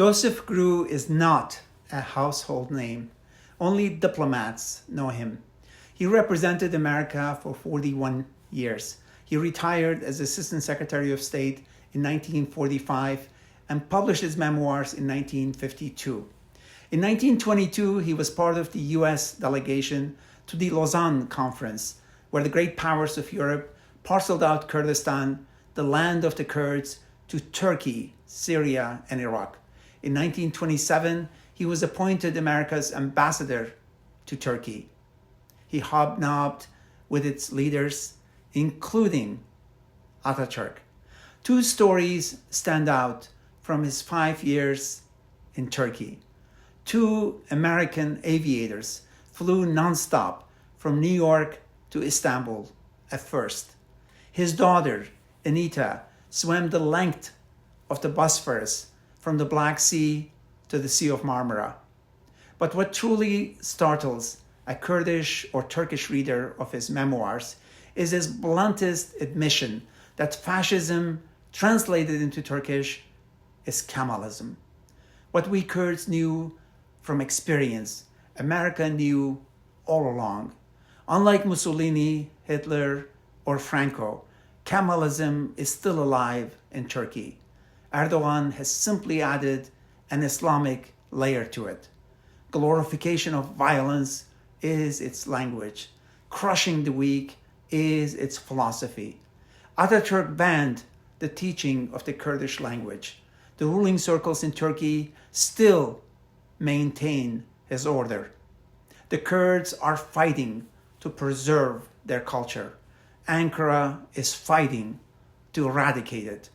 Joseph Grew is not a household name. Only diplomats know him. He represented America for 41 years. He retired as Assistant Secretary of State in 1945 and published his memoirs in 1952. In 1922, he was part of the US delegation to the Lausanne Conference, where the great powers of Europe parceled out Kurdistan, the land of the Kurds, to Turkey, Syria, and Iraq. In 1927, he was appointed America's ambassador to Turkey. He hobnobbed with its leaders, including Ataturk. Two stories stand out from his 5 years in Turkey. Two American aviators flew nonstop from New York to Istanbul at first. His daughter, Anita, swam the length of the Bosporus from the Black Sea to the Sea of Marmara. But what truly startles a Kurdish or Turkish reader of his memoirs is his bluntest admission that fascism, translated into Turkish, is Kemalism. What we Kurds knew from experience, America knew all along. Unlike Mussolini, Hitler, or Franco, Kemalism is still alive in Turkey. Erdogan has simply added an Islamic layer to it. Glorification of violence is its language. Crushing the weak is its philosophy. Ataturk banned the teaching of the Kurdish language. The ruling circles in Turkey still maintain his order. The Kurds are fighting to preserve their culture. Ankara is fighting to eradicate it.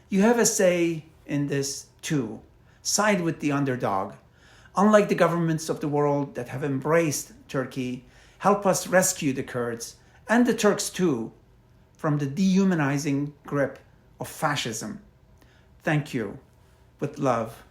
You have a say in this too. Side with the underdog. Unlike the governments of the world that have embraced Turkey, help us rescue the Kurds, and the Turks too, from the dehumanizing grip of fascism. Thank you. With love.